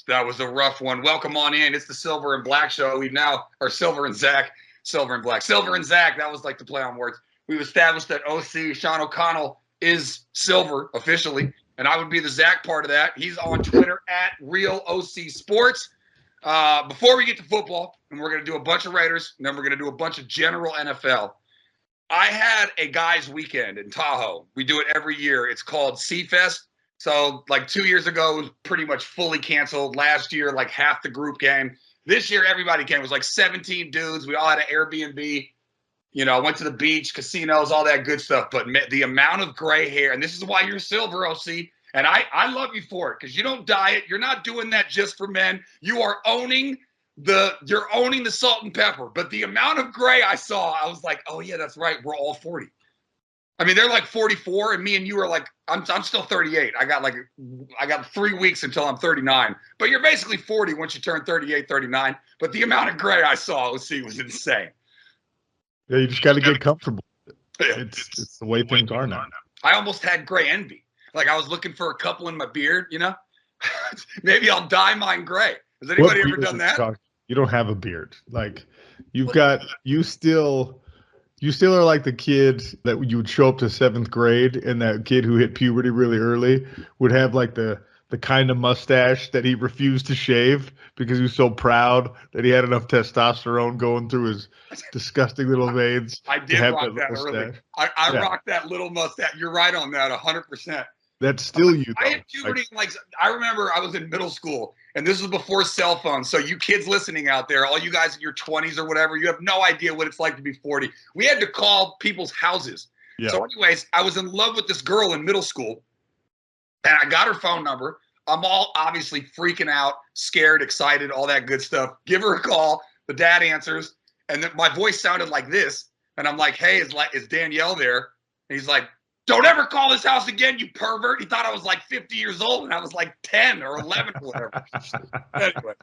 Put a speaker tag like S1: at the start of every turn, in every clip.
S1: That was a rough one. Welcome on in. It's the Silver and Black show. Silver and Zak. Silver and Zak. That was like the play on words. We've established that OC Sean O'Connell is Silver officially, and I would be the Zak part of that. He's on Twitter at Real OCSports. Before we get to football, and we're going to do a bunch of Raiders, and then we're going to do a bunch of general NFL. I had a guys' weekend in Tahoe. We do it every year. It's called Seafest. So like 2 years ago, it was pretty much fully canceled. Last year, like half the group came. This year, everybody came. It was like 17 dudes. We all had an Airbnb. You know, went to the beach, casinos, all that good stuff. But the amount of gray hair, and this is why you're Silver, OC. And I love you for it because you don't diet. You're not doing that just for men. You are owning you're owning the salt and pepper. But the amount of gray I saw, I was like, oh yeah, that's right. We're all 40. I mean, they're like 44, and me and you are like, I'm still 38. I got 3 weeks until I'm 39. But you're basically 40 once you turn 38, 39. But the amount of gray I saw, OC, was insane.
S2: Yeah, you just got to get comfortable. It's the way things are now.
S1: I almost had gray envy. Like I was looking for a couple in my beard, you know? Maybe I'll dye mine gray. Has anybody ever done that?
S2: You don't have a beard. Like you still are like the kid that you would show up to 7th grade, and that kid who hit puberty really early would have like the kind of mustache that he refused to shave because he was so proud that he had enough testosterone going through his disgusting little veins.
S1: I did rock that early. I rocked that little mustache. You're right on that, 100%.
S2: That's still you, though.
S1: I had puberty, I remember I was in middle school, and this was before cell phones. So you kids listening out there, all you guys in your 20s or whatever, you have no idea what it's like to be 40. We had to call people's houses. Yeah. So anyways, I was in love with this girl in middle school, and I got her phone number. I'm all obviously freaking out, scared, excited, all that good stuff. Give her a call. The dad answers, and then my voice sounded like this. And I'm like, hey, is Danielle there? And he's like, don't ever call this house again, you pervert. He thought I was like 50 years old, and I was like 10 or 11 or whatever. Anyway,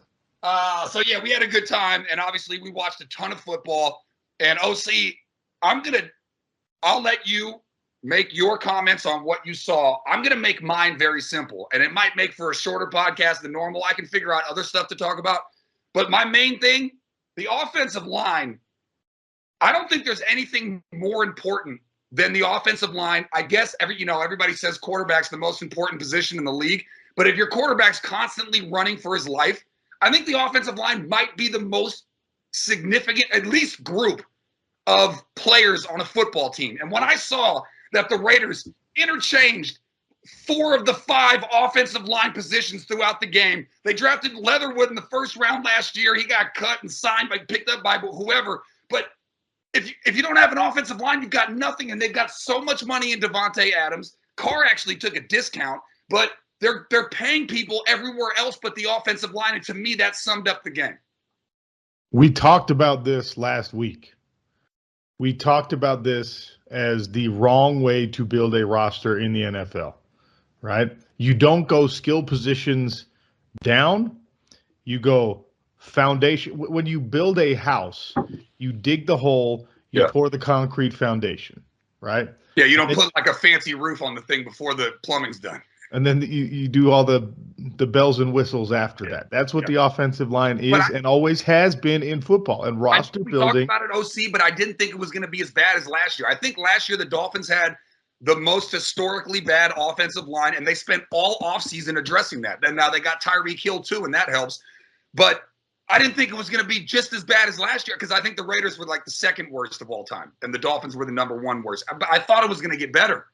S1: so yeah, we had a good time, and obviously we watched a ton of football. And OC, I'll let you make your comments on what you saw. I'm going to make mine very simple, and it might make for a shorter podcast than normal. I can figure out other stuff to talk about. But my main thing, the offensive line, I don't think there's anything more important than the offensive line. I guess everybody says quarterback's the most important position in the league. But if your quarterback's constantly running for his life, I think the offensive line might be the most significant, at least group of players on a football team. And when I saw that the Raiders interchanged 4 of the 5 offensive line positions throughout the game. They drafted Leatherwood in the first round last year. He got cut and picked up by whoever. But if you don't have an offensive line, you've got nothing. And they've got so much money in Devontae Adams. Carr actually took a discount, but they're paying people everywhere else but the offensive line. And to me, that summed up the game.
S2: We talked about this last week. We talked about this as the wrong way to build a roster in the NFL, right? You don't go skill positions down. You go foundation. When you build a house, you dig the hole, you pour the concrete foundation, right?
S1: Yeah, you don't put like a fancy roof on the thing before the plumbing's done.
S2: And then you do all the bells and whistles after that. That's what the offensive line is and always has been in football and roster building.
S1: We talked about it, OC, but I didn't think it was going to be as bad as last year. I think last year the Dolphins had the most historically bad offensive line, and they spent all offseason addressing that. Then now they got Tyreek Hill too, and that helps. But I didn't think it was going to be just as bad as last year because I think the Raiders were like the second worst of all time, and the Dolphins were the number 1 worst. I thought it was going to get better.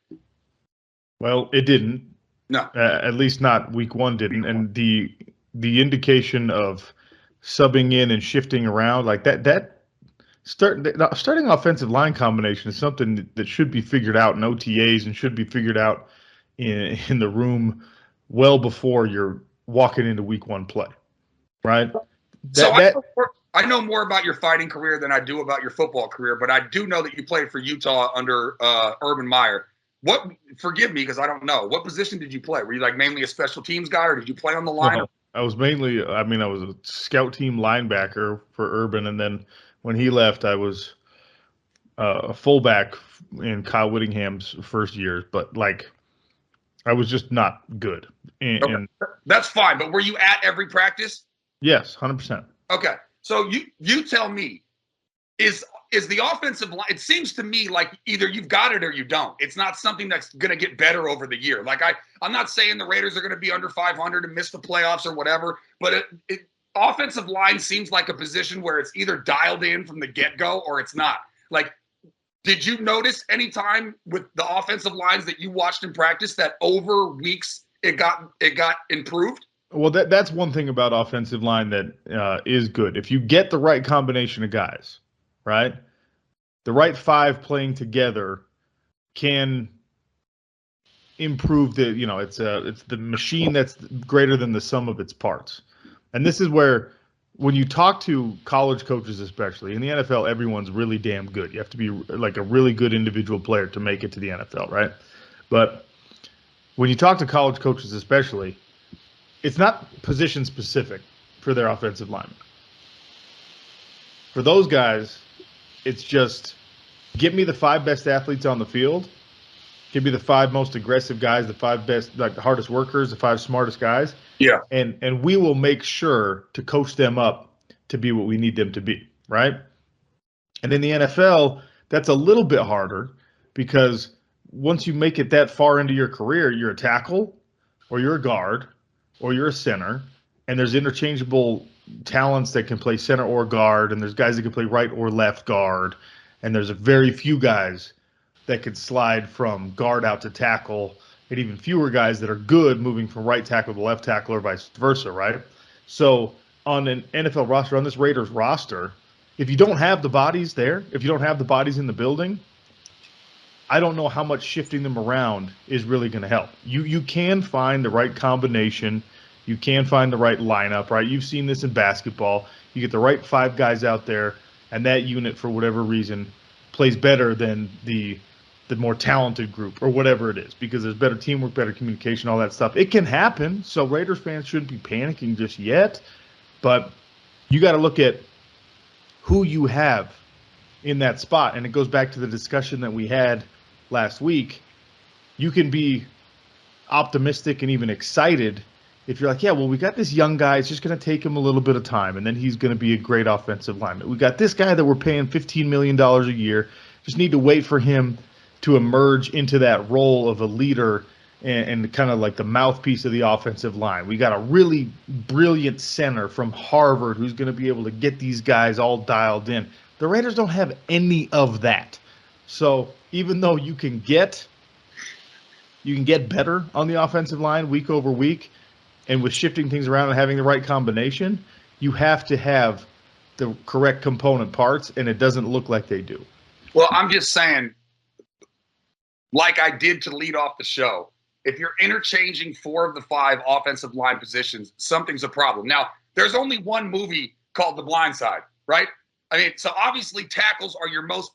S2: Well, it didn't.
S1: No,
S2: at least not week 1 didn't. And the indication of subbing in and shifting around like that starting offensive line combination is something that should be figured out in OTAs and should be figured out in the room well before you're walking into week 1 play, right?
S1: I know more about your fighting career than I do about your football career, but I do know that you played for Utah under Urban Meyer. Forgive me because I don't know. What position did you play? Were you like mainly a special teams guy, or did you play on the line?
S2: No, I was mainly, I was a scout team linebacker for Urban, and then when he left, I was a fullback in Kyle Whittingham's first years. But like I was just not good. And
S1: That's fine. But were you at every practice?
S2: yes, 100%.
S1: Okay. So you tell me, is the offensive line, it seems to me like either you've got it or you don't. It's not something that's going to get better over the year. Like I'm not saying the Raiders are going to be under 500 and miss the playoffs or whatever, but offensive line seems like a position where it's either dialed in from the get-go or it's not. Like, did you notice any time with the offensive lines that you watched in practice that over weeks it got improved?
S2: Well, that's one thing about offensive line that is good. If you get the right combination of guys, right? The right five playing together can improve the, it's the machine that's greater than the sum of its parts. And this is where, when you talk to college coaches, especially in the NFL, everyone's really damn good. You have to be like a really good individual player to make it to the NFL, right? But when you talk to college coaches, especially, it's not position specific for their offensive linemen. For those guys, it's just give me the 5 best athletes on the field. Give me the 5 most aggressive guys, the 5 best, like the hardest workers, the 5 smartest guys.
S1: Yeah.
S2: And we will make sure to coach them up to be what we need them to be, right? And in the NFL, that's a little bit harder because once you make it that far into your career, you're a tackle or you're a guard or you're a center, and there's interchangeable talents that can play center or guard, and there's guys that can play right or left guard, and there's a very few guys that could slide from guard out to tackle, and even fewer guys that are good moving from right tackle to left tackle or vice versa, right? So on an NFL roster, on this Raiders roster, if you don't have the bodies there, if you don't have the bodies in the building, I don't know how much shifting them around is really going to help. You can find the right combination. You can find the right lineup, right? You've seen this in basketball. You get the right 5 guys out there, and that unit, for whatever reason, plays better than the more talented group or whatever it is, because there's better teamwork, better communication, all that stuff. It can happen, so Raiders fans shouldn't be panicking just yet, but you got to look at who you have in that spot, and it goes back to the discussion that we had last week. You can be optimistic and even excited if you're like, yeah, well, we got this young guy. It's just going to take him a little bit of time, and then he's going to be a great offensive lineman. We got this guy that we're paying $15 million a year. Just need to wait for him to emerge into that role of a leader and kind of like the mouthpiece of the offensive line. We got a really brilliant center from Harvard who's going to be able to get these guys all dialed in. The Raiders don't have any of that. So even though you can get better on the offensive line week over week, and with shifting things around and having the right combination, you have to have the correct component parts, and it doesn't look like they do.
S1: Well, I'm just saying, like I did to lead off the show, if you're interchanging 4 of the 5 offensive line positions, something's a problem. Now, there's only one movie called The Blind Side, right? I mean, so obviously tackles are your most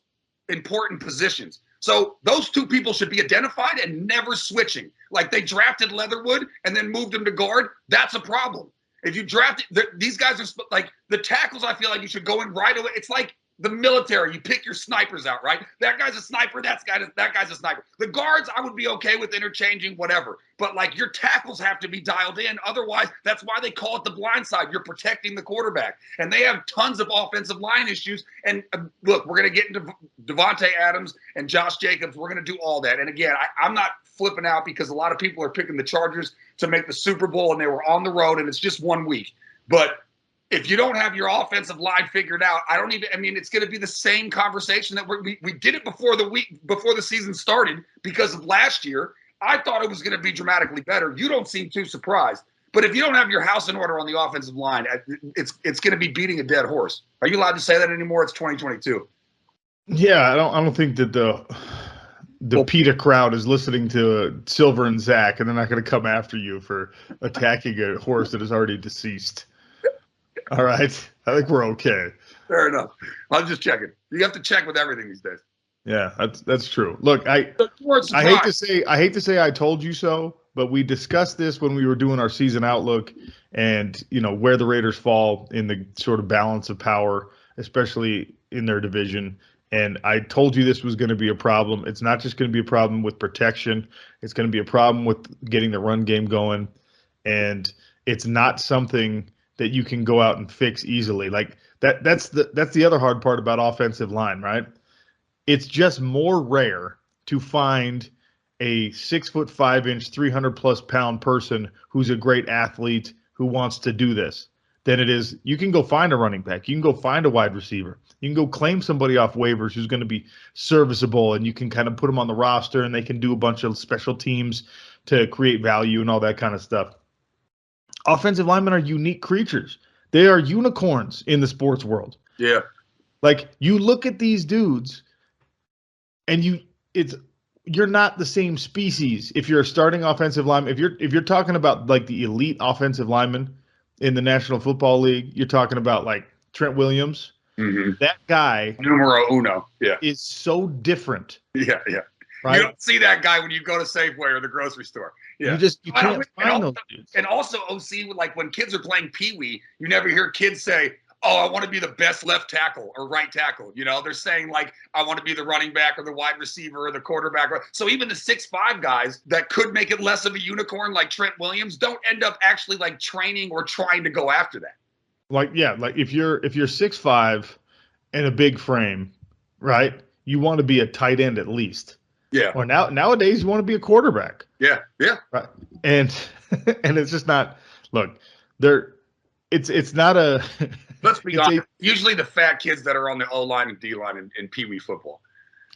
S1: important positions. So those 2 people should be identified and never switching. Like they drafted Leatherwood and then moved him to guard. That's a problem. If you draft these guys are like the tackles, I feel like you should go in right away. It's like the military. You pick your snipers out, right? That guy's a sniper. That guy's a sniper. The guards, I would be okay with interchanging, whatever. But like your tackles have to be dialed in. Otherwise, that's why they call it the blind side. You're protecting the quarterback. And they have tons of offensive line issues. And look, we're going to get into Devontae Adams and Josh Jacobs. We're going to do all that. And again, I'm not flipping out because a lot of people are picking the Chargers to make the Super Bowl, and they were on the road, and it's just 1 week. But if you don't have your offensive line figured out, it's going to be the same conversation that we did it before the season started because of last year. I thought it was going to be dramatically better. You don't seem too surprised. But if you don't have your house in order on the offensive line, it's going to be beating a dead horse. Are you allowed to say that anymore? It's 2022.
S2: Yeah, I don't think that the PETA crowd is listening to Silver and Zach, and they're not going to come after you for attacking a horse that is already deceased. All right. I think we're okay.
S1: Fair enough. I'm just checking. You have to check with everything these days.
S2: Yeah, that's true. Look, I hate to say I told you so, but we discussed this when we were doing our season outlook and, where the Raiders fall in the sort of balance of power, especially in their division. And I told you this was going to be a problem. It's not just going to be a problem with protection. It's going to be a problem with getting the run game going. And it's not something that you can go out and fix easily. Like that's the other hard part about offensive line, right? It's just more rare to find a 6'5", 300+ pound person who's a great athlete who wants to do this than it is. You can go find a running back. You can go find a wide receiver. You can go claim somebody off waivers who's going to be serviceable, and you can kind of put them on the roster, and they can do a bunch of special teams to create value and all that kind of stuff. Offensive linemen are unique creatures. They are unicorns in the sports world.
S1: Yeah.
S2: Like, you look at these dudes and you're not the same species if you're a starting offensive lineman. If you're talking about like the elite offensive lineman in the National Football League, you're talking about like Trent Williams.
S1: Mm-hmm.
S2: That guy
S1: numero uno. Yeah.
S2: is so different.
S1: Yeah, yeah.
S2: Right?
S1: You don't see that guy when you go to Safeway or the grocery store. Yeah.
S2: You can't find those dudes.
S1: And also, OC, like when kids are playing Pee Wee, you never hear kids say, "Oh, I want to be the best left tackle or right tackle." You know, they're saying like, "I want to be the running back or the wide receiver or the quarterback." So even the 6'5" guys that could make it less of a unicorn like Trent Williams don't end up actually like training or trying to go after that.
S2: Like, yeah, like if you're 6'5" and a big frame, right? You want to be a tight end at least.
S1: Yeah.
S2: Or nowadays you want to be a quarterback.
S1: Yeah. Yeah.
S2: Right. And it's just not. Look, it's not a.
S1: Let's be honest. Usually the fat kids that are on the O line and D line in Pee Wee football.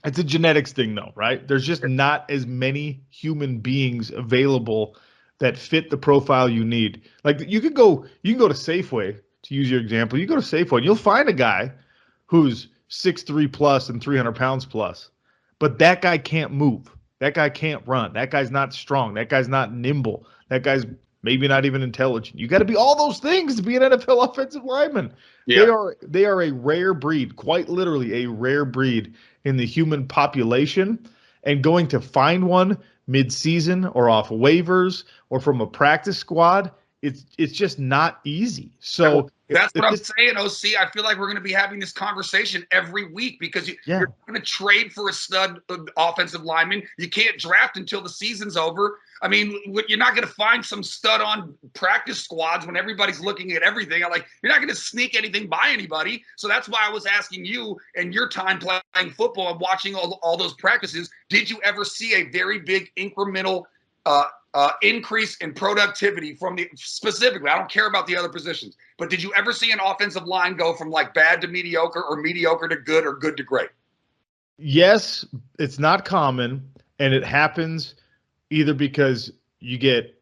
S2: It's a genetics thing, though, right? There's just not as many human beings available that fit the profile you need. Like you can go to Safeway, to use your example. You go to Safeway and you'll find a guy who's 6'3" plus and 300 pounds plus, but that guy can't move. That guy can't run. That guy's not strong. That guy's not nimble. That guy's maybe not even intelligent. You got to be all those things to be an NFL offensive lineman. Yeah. They are a rare breed, quite literally a rare breed in the human population. And going to find one mid-season or off waivers or from a practice squad, it's just not easy. So
S1: that's what I'm saying, OC. I feel like we're going to be having this conversation every week because you're going to trade for a stud offensive lineman. You can't draft until the season's over. I mean, you're not going to find some stud on practice squads when everybody's looking at everything. You're not going to sneak anything by anybody. So that's why I was asking you, and your time playing football and watching all those practices, did you ever see a very big incremental increase in productivity from specifically, I don't care about the other positions, but did you ever see an offensive line go from like bad to mediocre or mediocre to good or good to great?
S2: Yes, it's not common, and it happens either because you get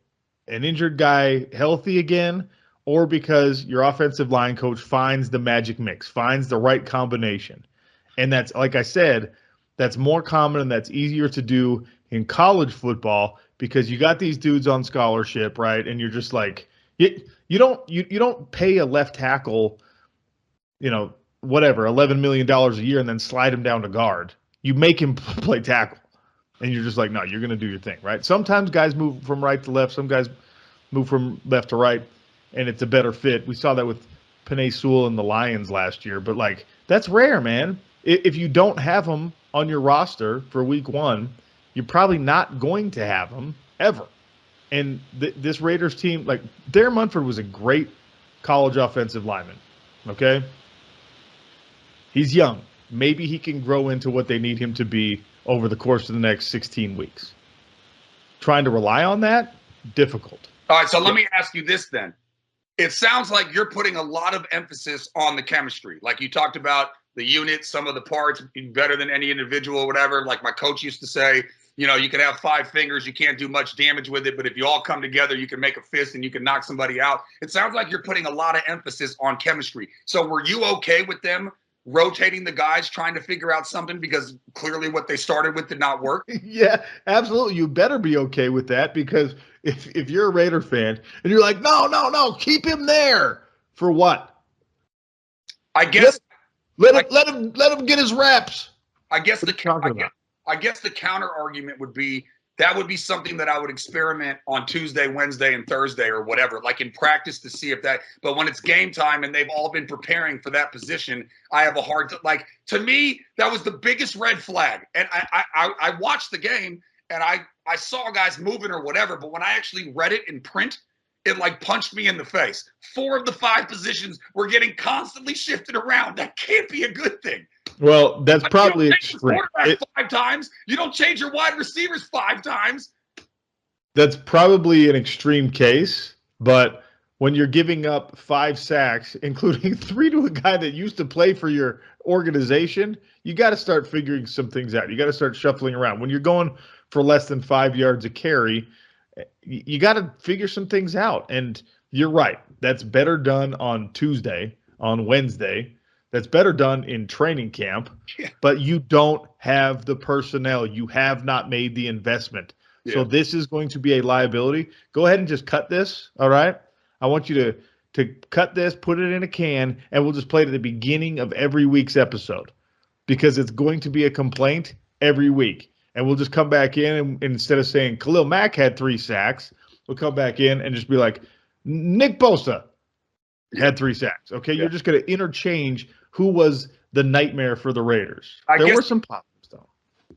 S2: an injured guy healthy again or because your offensive line coach finds the magic mix, finds the right combination. And that's, like I said, that's more common and that's easier to do in college football because you got these dudes on scholarship, right? And you're just like, you don't pay a left tackle, whatever, $11 million a year and then slide him down to guard. You make him play tackle. And you're just like, no, you're going to do your thing, right? Sometimes guys move from right to left. Some guys move from left to right, and it's a better fit. We saw that with Penei Sewell and the Lions last year. But, like, that's rare, man. If you don't have them on your roster for week one, you're probably not going to have them ever. And this Raiders team, like, Darren Munford was a great college offensive lineman, okay? He's young. Maybe he can grow into what they need him to be over the course of the next 16 weeks. Trying to rely on that, difficult.
S1: All right, so let me ask you this then. It sounds like you're putting a lot of emphasis on the chemistry. Like you talked about the unit, some of the parts better than any individual, whatever. Like my coach used to say, you can have 5 fingers, you can't do much damage with it, but if you all come together, you can make a fist and you can knock somebody out. It sounds like you're putting a lot of emphasis on chemistry. So were you okay with them rotating the guys, trying to figure out something because clearly what they started with did not work?
S2: Yeah, absolutely. You better be okay with that because if you're a Raider fan and you're like, no, keep him there for what?
S1: I guess
S2: let him get his reps.
S1: I guess the counter argument would be that would be something that I would experiment on Tuesday, Wednesday, and Thursday or whatever, like in practice to see if that. But when it's game time and they've all been preparing for that position, I have a hard like. To me, that was the biggest red flag. And I watched the game and I saw guys moving or whatever, but when I actually read it in print, it like punched me in the face. 4 of the 5 positions were getting constantly shifted around. That can't be a good thing.
S2: Well, that's probably
S1: extreme. Quarterback 5 times. You don't change your wide receivers 5 times.
S2: That's probably an extreme case, but when you're giving up 5 sacks, including 3 to a guy that used to play for your organization, you got to start figuring some things out. You got to start shuffling around. When you're going for less than 5 yards a carry, you got to figure some things out. And you're right. That's better done on Tuesday, on Wednesday. That's better done in training camp, but you don't have the personnel. You have not made the investment. Yeah. So this is going to be a liability. Go ahead and just cut this, all right? I want you to cut this, put it in a can, and we'll just play it at the beginning of every week's episode because it's going to be a complaint every week. And we'll just come back in and instead of saying Khalil Mack had 3 sacks, we'll come back in and just be like, Nick Bosa had 3 sacks. Okay, you're just going to interchange who was the nightmare for the Raiders. There were some positives, though.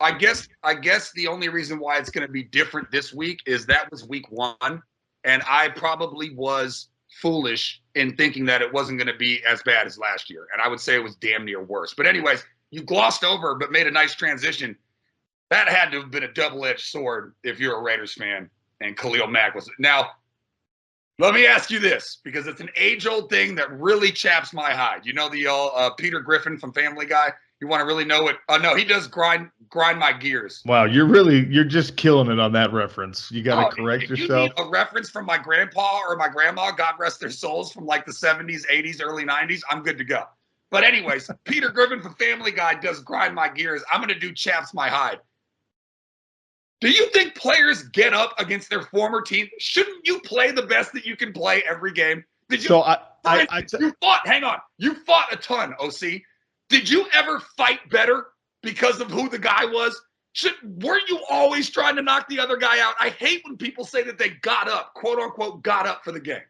S1: I guess the only reason why it's going to be different this week is that was week 1, and I probably was foolish in thinking that it wasn't going to be as bad as last year, and I would say it was damn near worse. But anyways, you glossed over but made a nice transition. That had to have been a double-edged sword if you're a Raiders fan, and Khalil Mack was. Now, let me ask you this, because it's an age-old thing that really chaps my hide. You know the Peter Griffin from Family Guy? You want to really know it? No, he does grind my gears.
S2: Wow, you're just killing it on that reference. You got to correct yourself.
S1: You need a reference from my grandpa or my grandma, God rest their souls, from like the 70s, 80s, early 90s, I'm good to go. But anyways, Peter Griffin from Family Guy does grind my gears. I'm going to do chaps my hide. Do you think players get up against their former team? Shouldn't you play the best that you can play every game? Did you?
S2: So
S1: you fought. Hang on. You fought a ton, OC. Did you ever fight better because of who the guy was? Weren't you always trying to knock the other guy out? I hate when people say that they got up, quote unquote, got up for the game.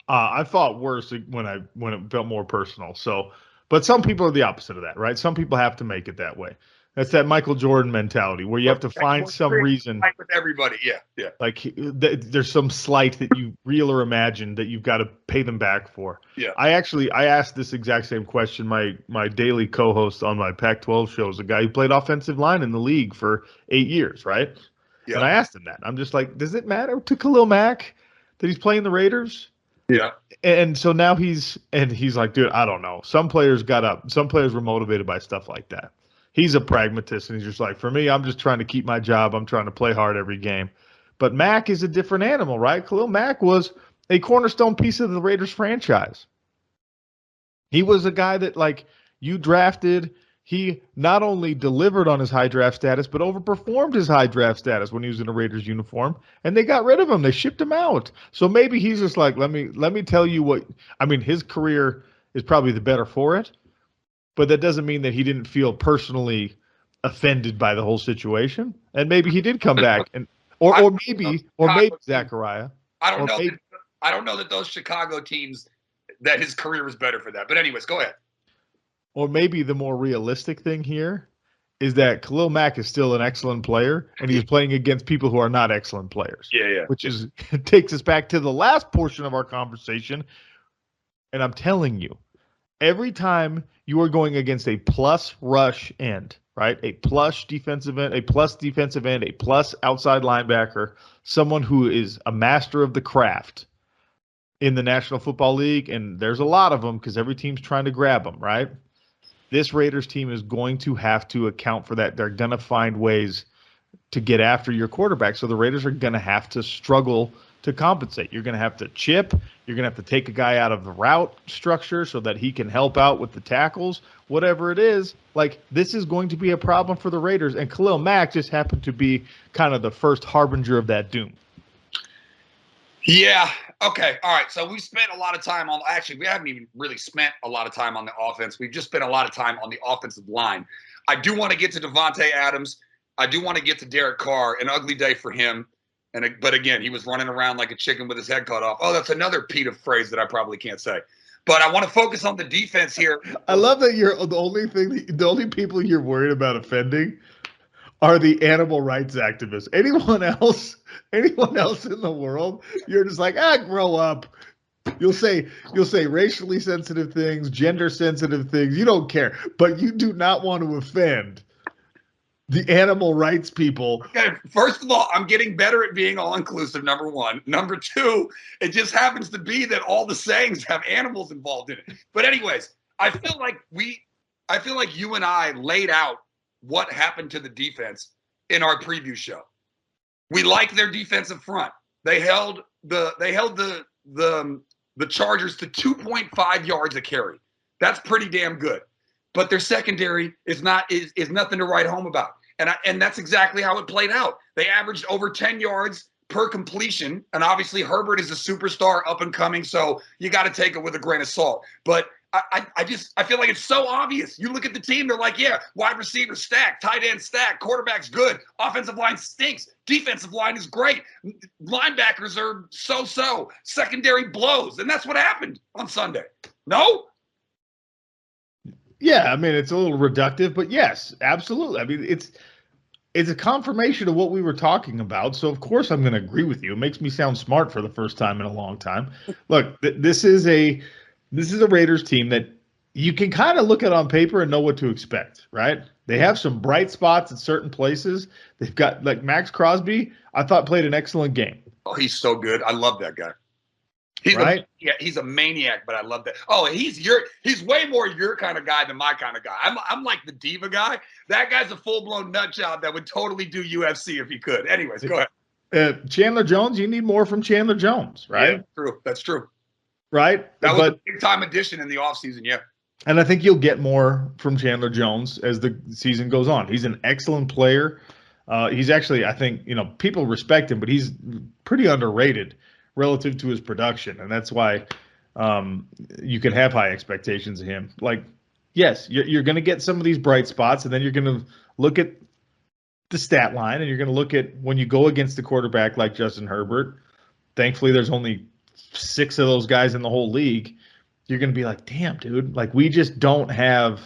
S2: I fought worse when it felt more personal. So, but some people are the opposite of that, right? Some people have to make it that way. That's that Michael Jordan mentality where you have to find some reason.
S1: Fight with everybody, yeah.
S2: Like there's some slight that you real or imagine that you've got to pay them back for.
S1: Yeah.
S2: I asked this exact same question. My daily co-host on my Pac-12 show is a guy who played offensive line in the league for 8 years, right? Yeah. And I asked him that. I'm just like, does it matter to Khalil Mack that he's playing the Raiders?
S1: Yeah.
S2: And so now he's like, dude, I don't know. Some players got up. Some players were motivated by stuff like that. He's a pragmatist, and he's just like, for me, I'm just trying to keep my job. I'm trying to play hard every game. But Mack is a different animal, right? Khalil Mack was a cornerstone piece of the Raiders franchise. He was a guy that, like, you drafted. He not only delivered on his high draft status, but overperformed his high draft status when he was in a Raiders uniform, and they got rid of him. They shipped him out. So maybe he's just like, let me tell you what – I mean, his career is probably the better for it. But that doesn't mean that he didn't feel personally offended by the whole situation, and maybe he did come back, and or maybe Zachariah.
S1: I don't know that those Chicago teams that his career was better for that. But anyways, go ahead.
S2: Or maybe the more realistic thing here is that Khalil Mack is still an excellent player, and he's playing against people who are not excellent players.
S1: Yeah.
S2: Which takes us back to the last portion of our conversation, and I'm telling you, every time you are going against a plus rush end, right? A plus defensive end, a plus outside linebacker, someone who is a master of the craft in the National Football League, and there's a lot of them because every team's trying to grab them, right? This Raiders team is going to have to account for that. They're going to find ways to get after your quarterback. So the Raiders are going to have to struggle to compensate. You're going to have to chip. You're going to have to take a guy out of the route structure so that he can help out with the tackles, whatever it is. Like, this is going to be a problem for the Raiders, and Khalil Mack just happened to be kind of the first harbinger of that doom.
S1: Yeah. Okay. All right. So we spent a lot of time on – actually, we haven't even really spent a lot of time on the offense. We've just spent a lot of time on the offensive line. I do want to get to Devontae Adams. I do want to get to Derek Carr. An ugly day for him. But again, he was running around like a chicken with his head cut off. Oh, that's another PETA phrase that I probably can't say. But I want to focus on the defense here.
S2: I love that you're the only people you're worried about offending are the animal rights activists. Anyone else in the world, you're just like, grow up. You'll say racially sensitive things, gender sensitive things. You don't care, but you do not want to offend the animal rights people.
S1: Okay, first of all, I'm getting better at being all inclusive, number one. Number two, it just happens to be that all the sayings have animals involved in it. But anyways, I feel like you and I laid out what happened to the defense in our preview show. We like their defensive front. They held the Chargers to 2.5 yards a carry. That's pretty damn good. But their secondary is nothing to write home about. And that's exactly how it played out. They averaged over 10 yards per completion. And obviously Herbert is a superstar up and coming, so you got to take it with a grain of salt. But I feel like it's so obvious. You look at the team, they're like, yeah, wide receiver stacked, tight end stacked, quarterback's good, offensive line stinks, defensive line is great, linebackers are so-so, secondary blows, and that's what happened on Sunday. No?
S2: Yeah, I mean, it's a little reductive, but yes, absolutely. I mean, it's a confirmation of what we were talking about, so of course I'm going to agree with you. It makes me sound smart for the first time in a long time. Look, this is a Raiders team that you can kind of look at on paper and know what to expect, right? They have some bright spots in certain places. They've got, like, Max Crosby, I thought played an excellent game.
S1: Oh, he's so good. I love that guy. He's a maniac, but I love that. Oh, he's way more your kind of guy than my kind of guy. I'm like the diva guy. That guy's a full-blown nut job that would totally do UFC if he could. Anyways, go ahead.
S2: Chandler Jones, you need more from Chandler Jones, right?
S1: Yeah, true. That's true.
S2: Right?
S1: That was a big-time addition in the offseason, yeah.
S2: And I think you'll get more from Chandler Jones as the season goes on. He's an excellent player. He's actually, I think, people respect him, but he's pretty underrated relative to his production. And that's why you can have high expectations of him. Like, yes, you're going to get some of these bright spots, and then you're going to look at the stat line, and you're going to look at when you go against a quarterback like Justin Herbert. Thankfully, there's only 6 of those guys in the whole league. You're going to be like, damn, dude, like, we just don't have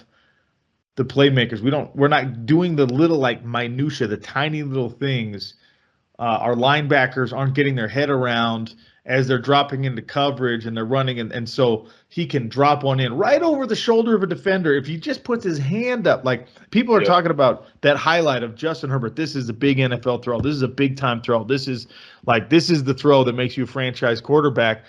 S2: the playmakers. We're not doing the little, like, minutia, the tiny little things. Our linebackers aren't getting their head around as they're dropping into coverage and they're running. And so he can drop one in right over the shoulder of a defender. If he just puts his hand up, like, people are talking about that highlight of Justin Herbert. This is a big NFL throw. This is a big time throw. This is the throw that makes you a franchise quarterback.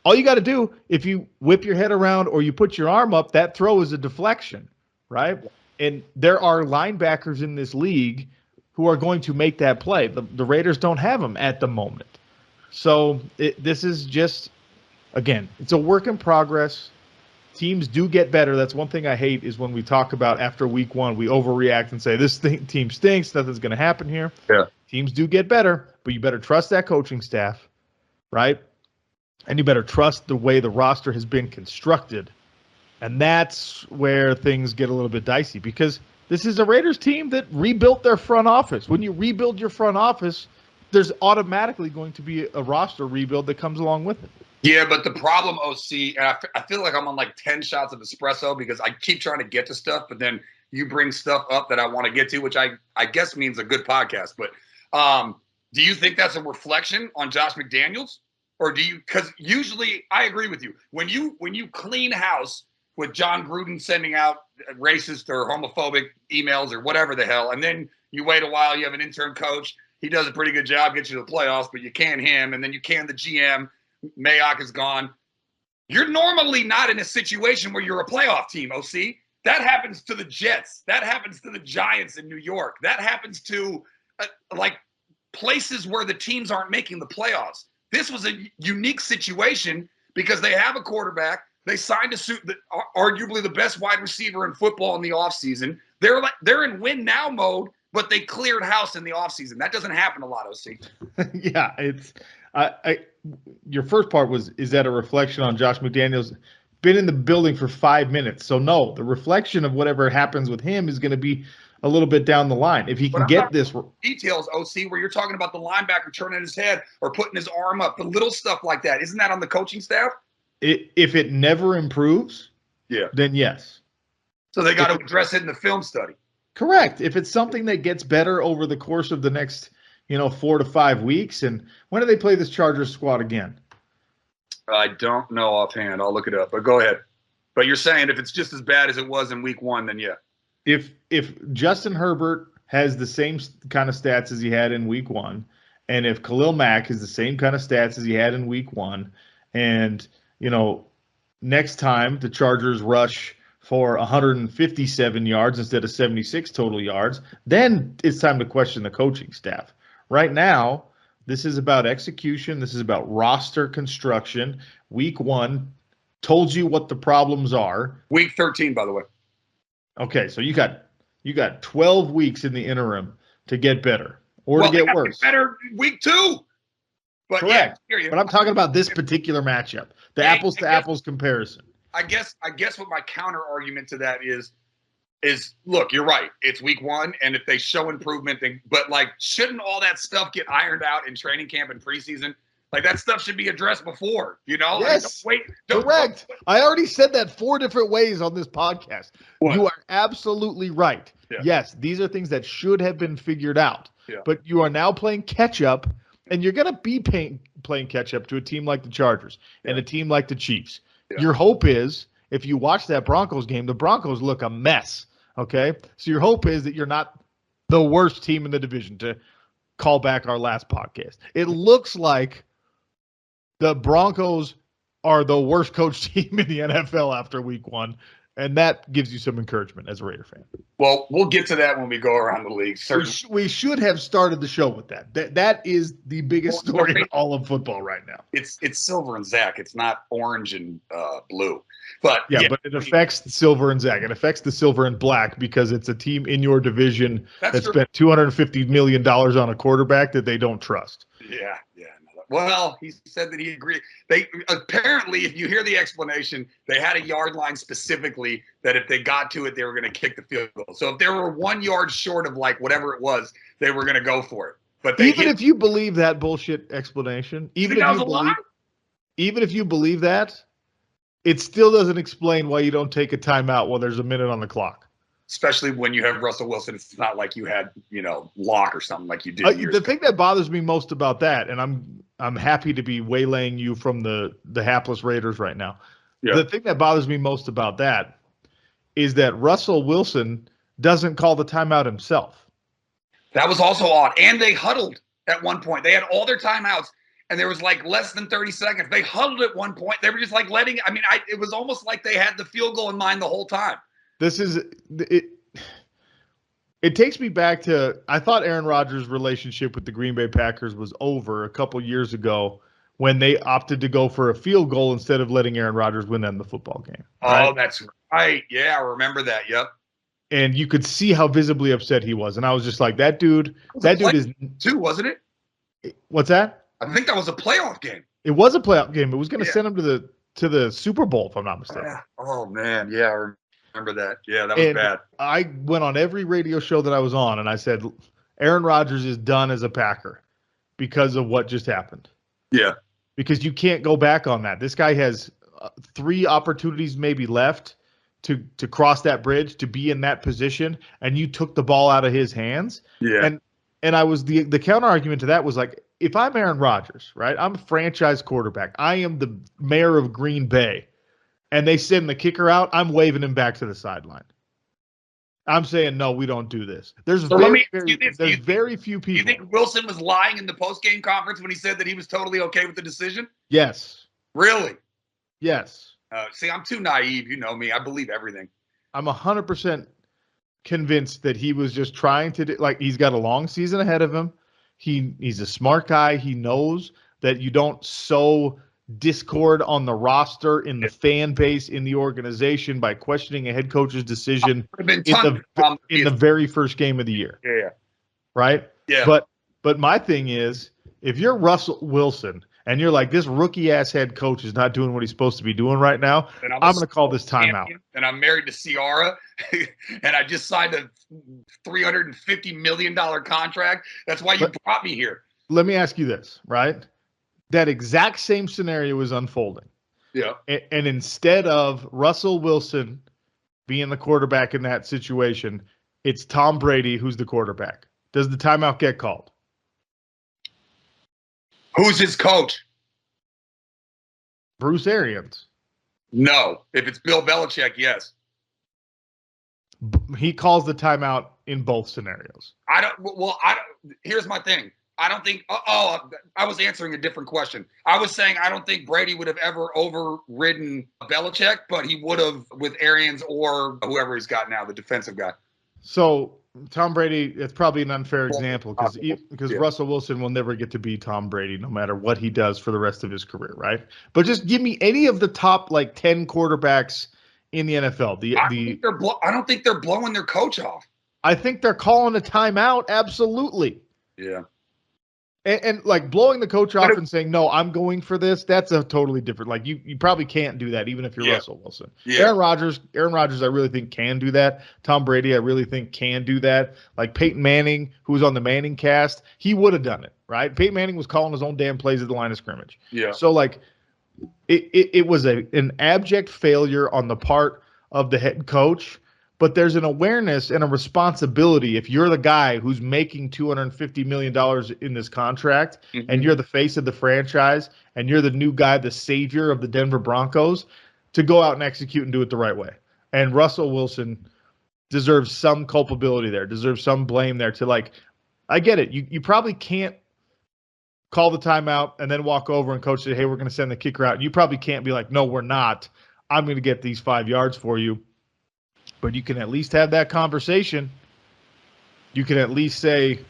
S2: All you got to do, if you whip your head around or you put your arm up, that throw is a deflection, right? And there are linebackers in this league who are going to make that play. The Raiders don't have them at the moment. So this is just, again, it's a work in progress. Teams do get better. That's one thing I hate is when we talk about after week 1, we overreact and say, this team stinks, nothing's going to happen here.
S1: Yeah.
S2: Teams do get better, but you better trust that coaching staff, right? And you better trust the way the roster has been constructed. And that's where things get a little bit dicey, because this is a Raiders team that rebuilt their front office. When you rebuild your front office, there's automatically going to be a roster rebuild that comes along with it.
S1: Yeah, but the problem, OC, and I feel like I'm on like 10 shots of espresso because I keep trying to get to stuff, but then you bring stuff up that I want to get to, which I guess means a good podcast. But do you think that's a reflection on Josh McDaniels? Or do you – because usually I agree with you. When you clean house with John Gruden sending out racist or homophobic emails or whatever the hell, and then you wait a while, you have an intern coach, he does a pretty good job, gets you to the playoffs, but you can him, and then you can the GM, Mayock is gone. You're normally not in a situation where you're a playoff team, OC. That happens to the Jets. That happens to the Giants in New York. That happens to like places where the teams aren't making the playoffs. This was a unique situation because they have a quarterback. They signed arguably the best wide receiver in football in the offseason. They're in win now mode, but they cleared house in the offseason. That doesn't happen a lot, OC.
S2: Yeah, it's your first part was, is that a reflection on Josh McDaniels? Been in the building for 5 minutes. So no, the reflection of whatever happens with him is going to be a little bit down the line. If he can get this
S1: details, OC, where you're talking about the linebacker turning his head or putting his arm up, the little stuff like that, isn't that on the coaching staff?
S2: If it never improves, then yes.
S1: So they got to address it in the film study.
S2: Correct. If it's something that gets better over the course of the next, 4 to 5 weeks, and when do they play this Chargers squad again?
S1: I don't know offhand. I'll look it up. But go ahead. But you're saying if it's just as bad as it was in week 1, then yeah.
S2: If Justin Herbert has the same kind of stats as he had in week 1, and if Khalil Mack has the same kind of stats as he had in week 1, and next time the Chargers rush for 157 yards instead of 76 total yards, then it's time to question the coaching staff. Right now, this is about execution. This is about roster construction. Week 1 told you what the problems are.
S1: Week 13, by the way.
S2: Okay, so you got 12 weeks in the interim to get better or to get worse.
S1: Better week 2. But
S2: correct.
S1: Yeah,
S2: but I'm talking about this particular matchup, the apples to apples comparison.
S1: I guess what my counter argument to that is look, you're right. It's week 1, and if they show improvement, but shouldn't all that stuff get ironed out in training camp and preseason? That stuff should be addressed before,
S2: Yes. Correct. I already said that 4 different ways on this podcast. What? You are absolutely right. Yeah. Yes, these are things that should have been figured out. Yeah. But you are now playing catch up, and you're going to be playing catch up to a team like the Chargers and a team like the Chiefs. Yeah. Your hope is, if you watch that Broncos game, the Broncos look a mess, okay? So your hope is that you're not the worst team in the division, to call back our last podcast. It looks like the Broncos are the worst coach team in the NFL after week 1, and that gives you some encouragement as a Raider fan.
S1: Well, we'll get to that when we go around the league.
S2: We should have started the show with that. That is the biggest story in all of football right now.
S1: It's silver and Zach. It's not orange and blue. But
S2: but it affects the silver and Zach. It affects the silver and black because it's a team in your division that spent $250 million on a quarterback that they don't trust.
S1: Yeah. Well, he said that he agreed. They apparently, if you hear the explanation, they had a yard line specifically that if they got to it, they were going to kick the field goal. So if they were 1 yard short of whatever it was, they were going to go for it. But
S2: if you believe that bullshit explanation, even if you believe that, it still doesn't explain why you don't take a timeout while there's a minute on the clock.
S1: Especially when you have Russell Wilson, it's not like you had, Locke or something like you did.
S2: The thing that bothers me most about that, and I'm happy to be waylaying you from the hapless Raiders right now. Yeah. The thing that bothers me most about that is that Russell Wilson doesn't call the timeout himself.
S1: That was also odd. And they huddled at one point. They had all their timeouts, and there was less than 30 seconds. They huddled at one point. They were just it was almost like they had the field goal in mind the whole time.
S2: This is it. It takes me back to, I thought Aaron Rodgers' relationship with the Green Bay Packers was over a couple years ago when they opted to go for a field goal instead of letting Aaron Rodgers win them the football game.
S1: Right? Oh, that's right. Yeah, I remember that. Yep.
S2: And you could see how visibly upset he was, and I was just like, that dude is
S1: too, wasn't it?
S2: What's that?
S1: I think that was a playoff game.
S2: It was a playoff game. It was going to send him to the Super Bowl, if I'm not mistaken.
S1: Yeah. Oh man, yeah. Remember that. Yeah, that was bad.
S2: I went on every radio show that I was on, and I said, Aaron Rodgers is done as a Packer because of what just happened.
S1: Yeah.
S2: Because you can't go back on that. This guy has 3 opportunities maybe left to cross that bridge, to be in that position, and you took the ball out of his hands.
S1: Yeah.
S2: And I was the counter argument to that was like, if I'm Aaron Rodgers, right, I'm a franchise quarterback. I am the mayor of Green Bay. And they send the kicker out, I'm waving him back to the sideline. I'm saying, no, we don't do this. There's very few people.
S1: You think Wilson was lying in the post-game conference when he said that he was totally okay with the decision?
S2: Yes.
S1: Really?
S2: Yes.
S1: See, I'm too naive. You know me. I believe everything.
S2: I'm 100% convinced that he was just trying to he's got a long season ahead of him. He's a smart guy. He knows that you don't sow discord on the roster, in the fan base, in the organization by questioning a head coach's decision in the very first game of the year.
S1: Yeah.
S2: Right?
S1: Yeah.
S2: But my thing is, if you're Russell Wilson and you're like, this rookie-ass head coach is not doing what he's supposed to be doing right now, I'm going to call this timeout.
S1: And I'm married to Ciara, and I just signed a $350 million contract. That's why you brought me here.
S2: Let me ask you this, right? That exact same scenario is unfolding.
S1: Yeah.
S2: And instead of Russell Wilson being the quarterback in that situation, it's Tom Brady who's the quarterback. Does the timeout get called?
S1: Who's his coach?
S2: Bruce Arians.
S1: No. If it's Bill Belichick, yes.
S2: He calls the timeout in both scenarios.
S1: Here's my thing. I don't think. I was answering a different question. I was saying I don't think Brady would have ever overridden Belichick, but he would have with Arians or whoever he's got now, the defensive guy.
S2: So Tom Brady, it's probably an unfair example because Russell Wilson will never get to be Tom Brady no matter what he does for the rest of his career, right? But just give me any of the top 10 quarterbacks in the NFL.
S1: I don't think they're blowing their coach off.
S2: I think they're calling a timeout. Absolutely.
S1: Yeah.
S2: And blowing the coach off and saying, no, I'm going for this, that's a totally different. You probably can't do that even if you're Russell Wilson. Yeah. Aaron Rodgers, I really think can do that. Tom Brady, I really think can do that. Peyton Manning, who was on the Manning cast, he would have done it, right? Peyton Manning was calling his own damn plays at the line of scrimmage.
S1: Yeah.
S2: So, it was an abject failure on the part of the head coach. But there's an awareness and a responsibility if you're the guy who's making $250 million in this contract and you're the face of the franchise and you're the new guy, the savior of the Denver Broncos, to go out and execute and do it the right way. And Russell Wilson deserves some culpability there, deserves some blame there I get it. You probably can't call the timeout and then walk over and coach say, hey, we're going to send the kicker out. You probably can't be like, no, we're not. I'm going to get these 5 yards for you. But you can at least have that conversation. You can at least say,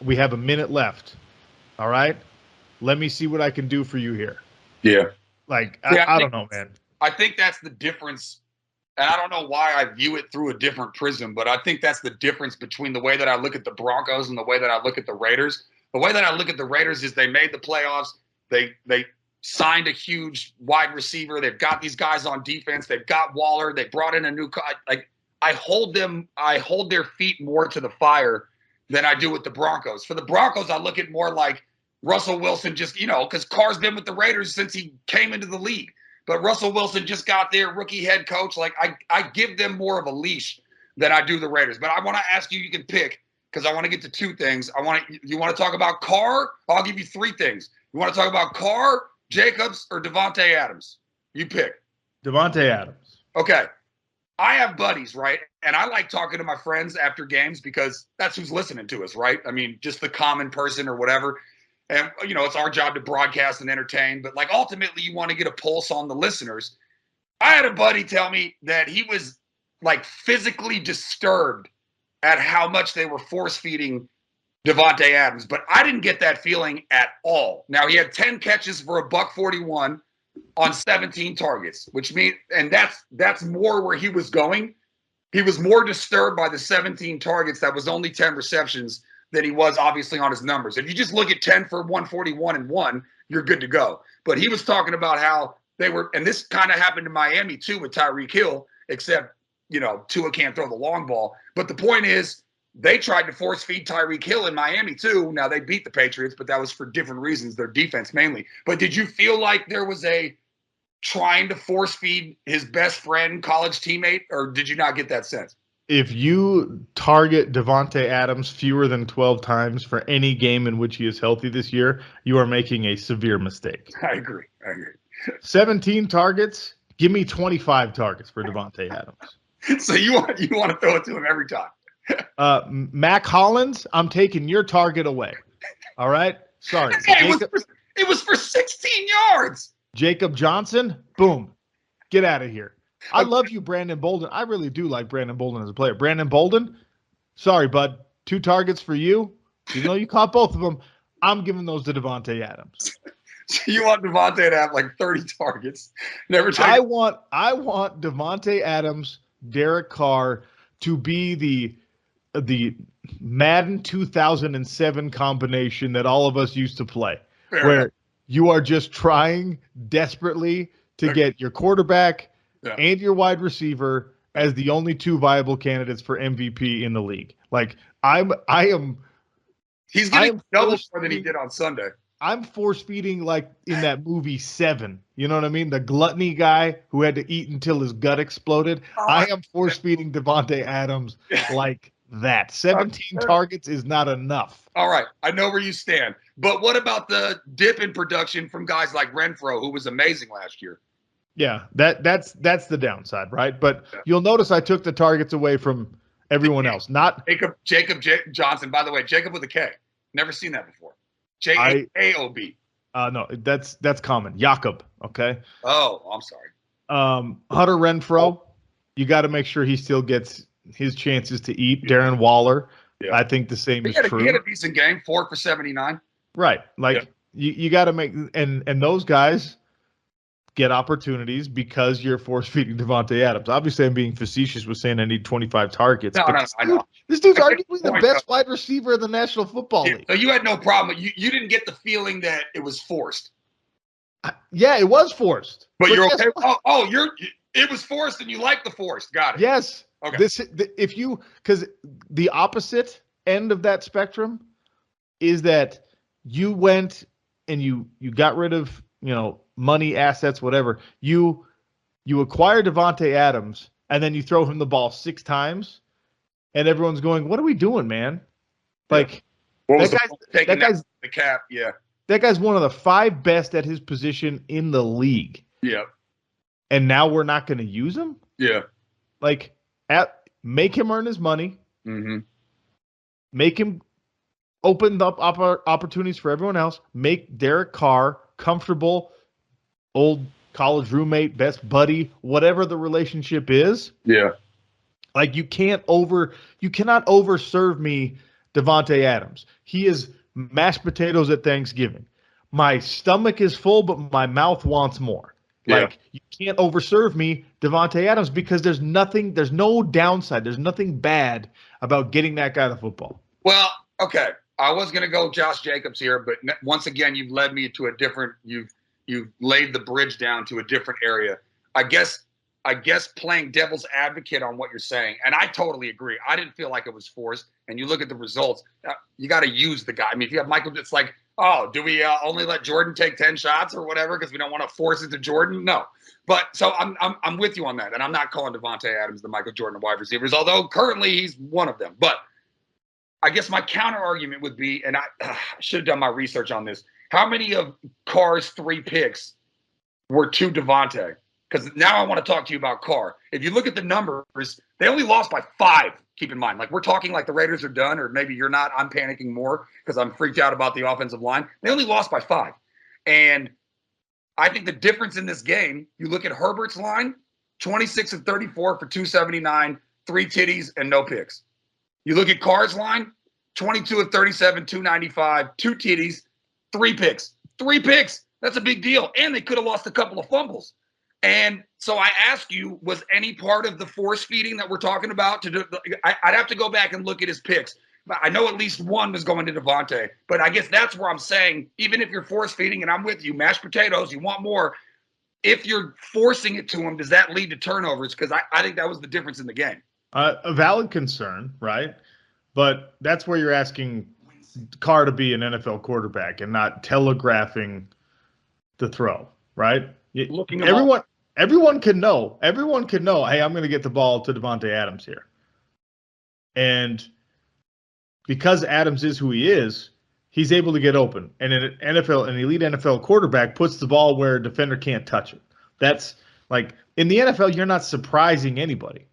S2: we have a minute left. All right? Let me see what I can do for you here.
S1: Yeah.
S2: I don't know, man.
S1: I think that's the difference. And I don't know why I view it through a different prism, but I think that's the difference between the way that I look at the Broncos and the way that I look at the Raiders. The way that I look at the Raiders is they made the playoffs. They signed a huge wide receiver. They've got these guys on defense. They've got Waller. They brought in a new I hold their feet more to the fire than I do with the Broncos. For the Broncos, I look at more like Russell Wilson just, because Carr's been with the Raiders since he came into the league. But Russell Wilson just got their rookie head coach. I give them more of a leash than I do the Raiders. But I want to ask you, you can pick, because I want to get to two things. You want to talk about Carr? I'll give you three things. You want to talk about Carr, Jacobs, or Davante Adams? You pick.
S2: Davante Adams.
S1: Okay. I have buddies, right? And I like talking to my friends after games because that's who's listening to us, right? I mean, just the common person or whatever. And, it's our job to broadcast and entertain. But, ultimately, you want to get a pulse on the listeners. I had a buddy tell me that he was, physically disturbed at how much they were force-feeding Davante Adams. But I didn't get that feeling at all. Now, he had 10 catches for $141. On 17 targets, which means, and that's more where he was going. He was more disturbed by the 17 targets that was only 10 receptions than he was obviously on his numbers. If you just look at 10 for 141 and 1, you're good to go. But he was talking about how they were, and this kind of happened in Miami too with Tyreek Hill, except, Tua can't throw the long ball. But the point is, they tried to force feed Tyreek Hill in Miami too. Now they beat the Patriots, but that was for different reasons, their defense mainly. But did you feel like there was a trying to force feed his best friend, college teammate, or did you not get that sense?
S2: If you target Davante Adams fewer than 12 times for any game in which he is healthy this year, you are making a severe mistake.
S1: I agree.
S2: 17 targets, give me 25 targets for Davante Adams.
S1: So you want to throw it to him every time.
S2: Mac Hollins, I'm taking your target away. All right? Sorry.
S1: Hey, it was for 16 yards.
S2: Jacob Johnson, boom. Get out of here. I love you, Brandon Bolden. I really do like Brandon Bolden as a player. Brandon Bolden, sorry, bud. 2 targets for you. Even though you caught both of them, I'm giving those to Davante Adams.
S1: So you want Davante to have 30 targets?
S2: I want Davante Adams, Derek Carr to be the Madden 2007 combination that all of us used to play, where You are just trying desperately to get your quarterback and your wide receiver as the only two viable candidates for MVP in the league. Like I am.
S1: He's getting double more than he did on Sunday.
S2: I'm force feeding like in that movie Seven. You know what I mean? The gluttony guy who had to eat until his gut exploded. I am force feeding Davante Adams like that. 17 targets is not enough.
S1: All right. I know where you stand. But what about the dip in production from guys like Renfro, who was amazing last year?
S2: Yeah, that's the downside, right? But you'll notice I took the targets away from everyone else. Not
S1: Jacob Johnson, by the way, Jacob with a K. Never seen that before. Jaob.
S2: No, that's common. Jakob, okay?
S1: Oh, I'm sorry.
S2: Hunter Renfro, you got to make sure he still gets his chances to eat. Darren Waller, I think the same is true.
S1: He had a decent game, 4 for 79.
S2: Right. Like you got to make and those guys get opportunities because you're force feeding Davante Adams. Obviously, I'm being facetious with saying I need 25 targets.
S1: No, I know.
S2: This dude's arguably the best wide receiver in the National Football League.
S1: So you had no problem. You didn't get the feeling that it was forced.
S2: Yeah, it was forced.
S1: But you're okay. It was forced, and you like the forced. Got it.
S2: Yes.
S1: Okay.
S2: Because the opposite end of that spectrum is that you went and you got rid of money, assets, whatever. You acquire Davante Adams, and then you throw him the ball 6 times, and everyone's going, "What are we doing, man?" Like that guy's
S1: the cap. Yeah,
S2: that guy's one of the 5 best at his position in the league.
S1: Yeah,
S2: and now we're not going to use him.
S1: Yeah,
S2: like make him earn his money.
S1: Mm-hmm.
S2: Make him open up opportunities for everyone else. Make Derek Carr comfortable. Old college roommate, best buddy, whatever the relationship is.
S1: Yeah.
S2: Like you cannot overserve me Davante Adams. He is mashed potatoes at Thanksgiving. My stomach is full, but my mouth wants more.
S1: Yeah.
S2: Like you can't overserve me Davante Adams because there's no downside. There's nothing bad about getting that guy the football.
S1: Well, okay. I was going to go Josh Jacobs here, but once again, you've led me to a different You've laid the bridge down to a different area. I guess playing devil's advocate on what you're saying, and I totally agree. I didn't feel like it was forced. And you look at the results, you got to use the guy. I mean, if you have Michael, it's like, oh, do we only let Jordan take 10 shots or whatever because we don't want to force it to Jordan? No. But so I'm with you on that, and I'm not calling Davante Adams the Michael Jordan of wide receivers, although currently he's one of them. But I guess my counter argument would be, and I should have done my research on this. How many of Carr's 3 picks were to Davante? Because now I want to talk to you about Carr. If you look at the numbers, they only lost by 5. Keep in mind, like we're talking like the Raiders are done, or maybe you're not. I'm panicking more because I'm freaked out about the offensive line. They only lost by 5. And I think the difference in this game, you look at Herbert's line, 26 of 34 for 279, 3 titties and no picks. You look at Carr's line, 22 of 37, 295, 2 titties, 3 picks. 3 picks. That's a big deal. And they could have lost a couple of fumbles. And so I ask you, was any part of the force feeding that we're talking about to do? I'd have to go back and look at his picks. I know at least one was going to Davante, but I guess that's where I'm saying, even if you're force feeding, and I'm with you, mashed potatoes, you want more. If you're forcing it to him, does that lead to turnovers? Because I think that was the difference in the game.
S2: A valid concern, right? But that's where you're asking Carr to be an NFL quarterback and not telegraphing the throw, right? Everyone can know. Everyone can know, hey, I'm going to get the ball to Davante Adams here. And because Adams is who he is, he's able to get open. And an elite NFL quarterback puts the ball where a defender can't touch it. That's like in the NFL, you're not surprising anybody.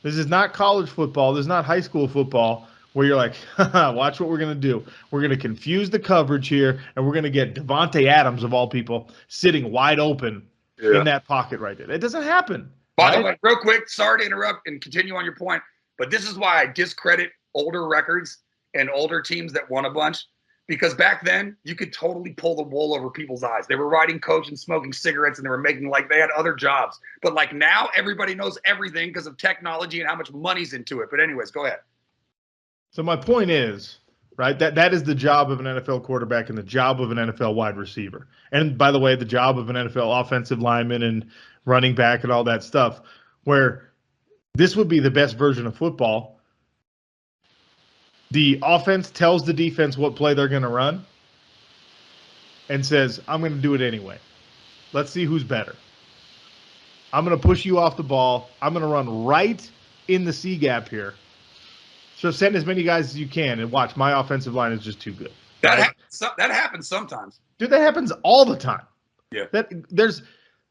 S2: This is not college football. This is not high school football where you're like, watch what we're going to do. We're going to confuse the coverage here, and we're going to get Davante Adams, of all people, sitting wide open in that pocket right there. It doesn't happen.
S1: By the way, real quick, sorry to interrupt and continue on your point, but this is why I discredit older records and older teams that won a bunch, because back then you could totally pull the wool over people's eyes. They were riding coach and smoking cigarettes, and they were making like they had other jobs. But like now, everybody knows everything because of technology and how much money's into it. But anyways, go ahead.
S2: So my point is, right? That is the job of an NFL quarterback and the job of an NFL wide receiver. And by the way, the job of an NFL offensive lineman and running back and all that stuff, where this would be the best version of football. The offense tells the defense what play they're going to run and says, I'm going to do it anyway. Let's see who's better. I'm going to push you off the ball. I'm going to run right in the C gap here. So send as many guys as you can and watch. My offensive line is just too good.
S1: That happens sometimes.
S2: Dude, that happens all the time.
S1: Yeah.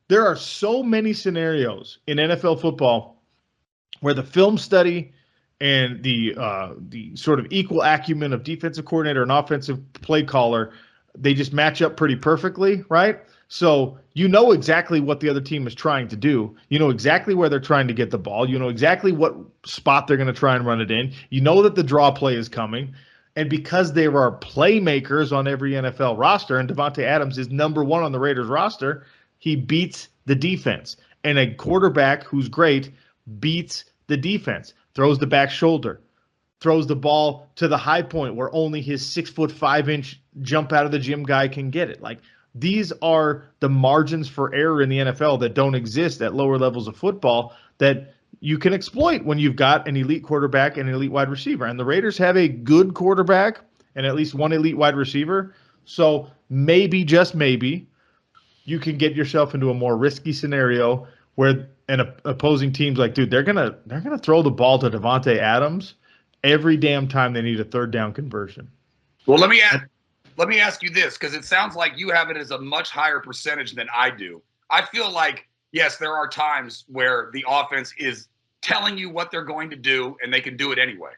S2: There are so many scenarios in NFL football where the film study and the sort of equal acumen of defensive coordinator and offensive play caller, they just match up pretty perfectly, right? So you know exactly what the other team is trying to do. You know exactly where they're trying to get the ball. You know exactly what spot they're going to try and run it in. You know that the draw play is coming. And because there are playmakers on every NFL roster, and Davante Adams is number one on the Raiders roster, he beats the defense. And a quarterback who's great beats the defense, throws the back shoulder, throws the ball to the high point where only his 6'5" jump out of the gym guy can get it. Like, these are the margins for error in the NFL that don't exist at lower levels of football that you can exploit when you've got an elite quarterback and an elite wide receiver. And the Raiders have a good quarterback and at least one elite wide receiver. So maybe, just maybe, you can get yourself into a more risky scenario where an opposing team's like, dude, they're gonna throw the ball to Davante Adams every damn time they need a third down conversion.
S1: Well, let me ask you this, because it sounds like you have it as a much higher percentage than I do. I feel like, yes, there are times where the offense is telling you what they're going to do and they can do it anyway.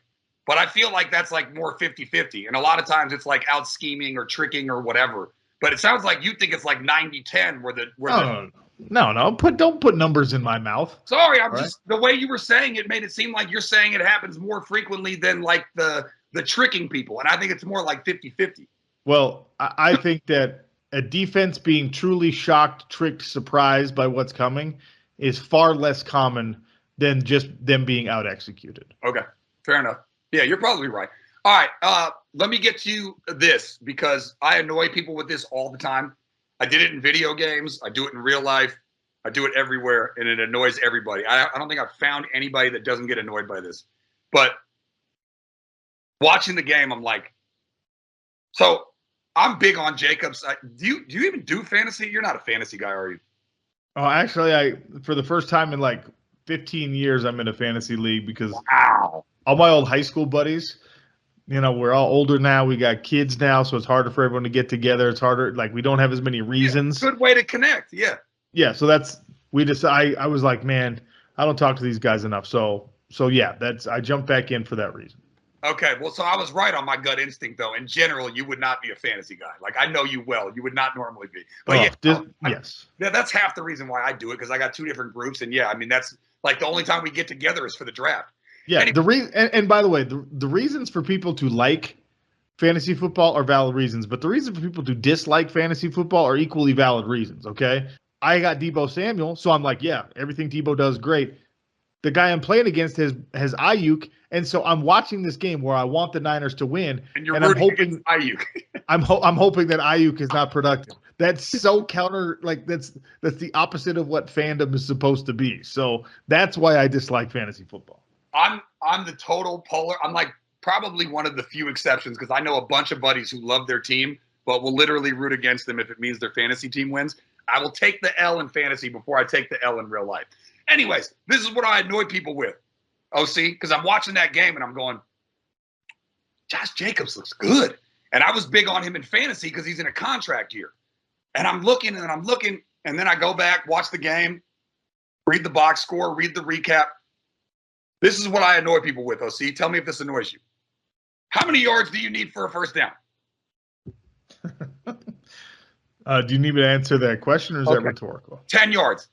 S1: But I feel like that's like more 50-50. And a lot of times it's like out scheming or tricking or whatever. But it sounds like you think it's like 90-10
S2: No. Don't put numbers in my mouth.
S1: Sorry, the way you were saying it made it seem like you're saying it happens more frequently than like the tricking people. And I think it's more like 50-50.
S2: Well, I think that a defense being truly shocked, tricked, surprised by what's coming is far less common than just them being out executed.
S1: Okay, fair enough. Yeah, you're probably right. All right, let me get to this because I annoy people with this all the time. I did it in video games. I do it in real life. I do it everywhere, and it annoys everybody. I don't think I've found anybody that doesn't get annoyed by this. But watching the game, I'm like, so I'm big on Jacobs. Do you even do fantasy? You're not a fantasy guy, are you?
S2: Oh, actually, for the first time in like 15 years, I'm in a fantasy league because all my old high school buddies, you know, we're all older now. We got kids now, so it's harder for everyone to get together. It's harder, like we don't have as many reasons.
S1: Yeah, good way to connect, yeah.
S2: Yeah, so I was like, man, I don't talk to these guys enough. So yeah, I jumped back in for that reason.
S1: Okay, well, so I was right on my gut instinct, though. In general, you would not be a fantasy guy. Like, I know you well. You would not normally be. But
S2: yes.
S1: Yeah, that's half the reason why I do it, because I got two different groups. And, yeah, I mean, that's like the only time we get together is for the draft.
S2: Yeah, anyway. And by the way, the reasons for people to like fantasy football are valid reasons, but the reason for people to dislike fantasy football are equally valid reasons, okay? I got Deebo Samuel, so I'm like, yeah, everything Deebo does, great. The guy I'm playing against has Ayuk, and so I'm watching this game where I want the Niners to win,
S1: and I'm hoping Ayuk.
S2: I'm hoping that Ayuk is not productive. That's so counter, like that's the opposite of what fandom is supposed to be. So that's why I dislike fantasy football.
S1: I'm the total polar. I'm like probably one of the few exceptions because I know a bunch of buddies who love their team but will literally root against them if it means their fantasy team wins. I will take the L in fantasy before I take the L in real life. Anyways, this is what I annoy people with, OC, because I'm watching that game and I'm going, Josh Jacobs looks good. And I was big on him in fantasy because he's in a contract year. And I'm looking, and then I go back, watch the game, read the box score, read the recap. This is what I annoy people with, OC. Tell me if this annoys you. How many yards do you need for a first down?
S2: Do you need me to answer that question, or is that rhetorical?
S1: 10 yards.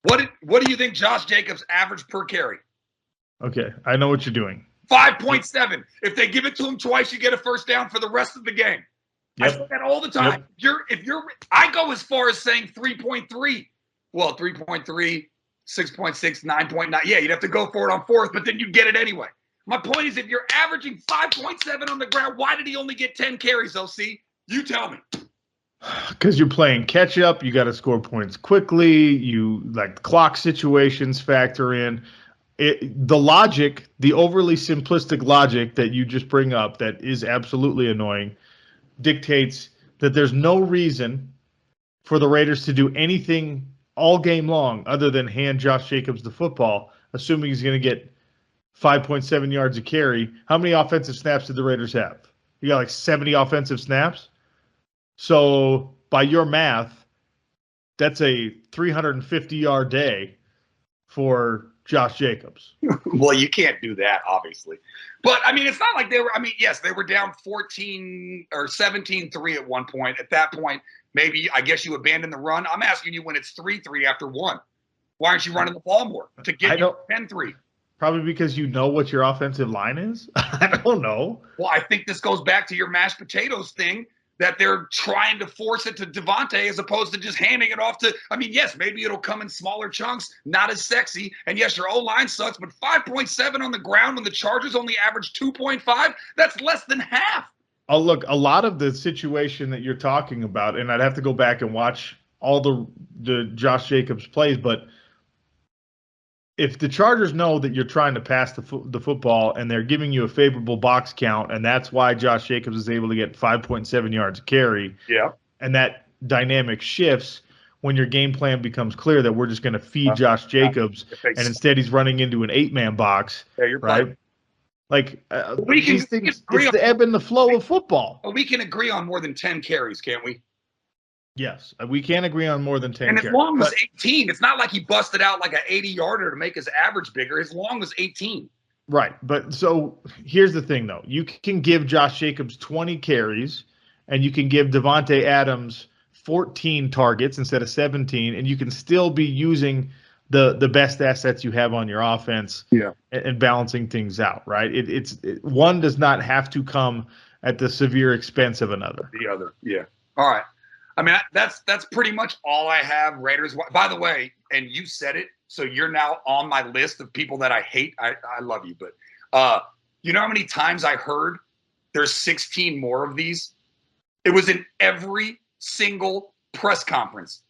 S1: What do you think Josh Jacobs averaged per carry?
S2: Okay, I know what you're doing.
S1: 5.7. If they give it to him twice, you get a first down for the rest of the game. Yep. I say that all the time. Yep. I go as far as saying 3.3. Well, 3.3, 6.6, 9.9. Yeah, you'd have to go for it on fourth, but then you get it anyway. My point is, if you're averaging 5.7 on the ground, why did he only get 10 carries, OC? You tell me.
S2: Because you're playing catch up, you got to score points quickly. You like clock situations factor in. The logic, the overly simplistic logic that you just bring up that is absolutely annoying, dictates that there's no reason for the Raiders to do anything all game long other than hand Josh Jacobs the football, assuming he's going to get 5.7 yards a carry. How many offensive snaps did the Raiders have? You got like 70 offensive snaps? So by your math, that's a 350-yard day for Josh Jacobs.
S1: Well, you can't do that, obviously. But, I mean, it's not like they were – I mean, yes, they were down 14 or 17-3 at one point. At that point, maybe I guess you abandon the run. I'm asking you when it's 3-3 after one. Why aren't you running the ball more to get you 10-3?
S2: Probably because you know what your offensive line is. I don't know.
S1: Well, I think this goes back to your mashed potatoes thing, that they're trying to force it to Devontae as opposed to just handing it off to – I mean, yes, maybe it'll come in smaller chunks, not as sexy. And, yes, your O-line sucks, but 5.7 on the ground when the Chargers only average 2.5, that's less than half.
S2: Oh, look, a lot of the situation that you're talking about, and I'd have to go back and watch all the Josh Jacobs plays, but if the Chargers know that you're trying to pass the football and they're giving you a favorable box count, and that's why Josh Jacobs is able to get 5.7 yards a carry,
S1: yeah,
S2: and that dynamic shifts when your game plan becomes clear that we're just going to feed Josh Jacobs, and instead he's running into an 8-man box,
S1: you're
S2: right? Like these things, it's the ebb and the flow of football.
S1: We can agree on more than 10 carries, can't we?
S2: Yes, we can't agree on more than 10
S1: and
S2: carries.
S1: His long was 18. It's not like he busted out like an 80-yarder to make his average bigger. His long was 18.
S2: Right, but so here's the thing, though. You can give Josh Jacobs 20 carries, and you can give Devontae Adams 14 targets instead of 17, and you can still be using the best assets you have on your offense, and balancing things out, right? One does not have to come at the severe expense of another.
S1: The other, yeah. All right. I mean, that's pretty much all I have. Raiders. By the way, and you said it, so you're now on my list of people that I hate. I love you, but you know how many times I heard there's 16 more of these? It was in every single press conference,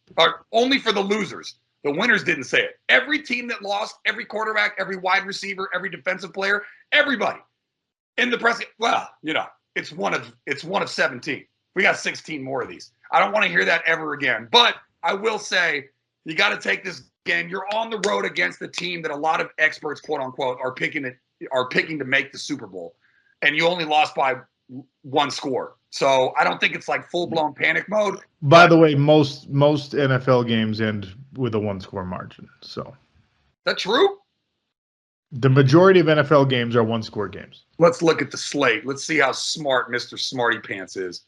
S1: only for the losers. The winners didn't say it. Every team that lost, every quarterback, every wide receiver, every defensive player, everybody in the press. Well, you know, it's one of 17. We got 16 more of these. I don't want to hear that ever again. But I will say, you got to take this game. You're on the road against the team that a lot of experts, quote unquote, are picking to make the Super Bowl, and you only lost by one score. So I don't think it's like full blown panic mode.
S2: By the way, most NFL games end with a one-score margin. So is
S1: that true?
S2: The majority of NFL games are one-score games.
S1: Let's look at the slate. Let's see how smart Mr. Smarty Pants is.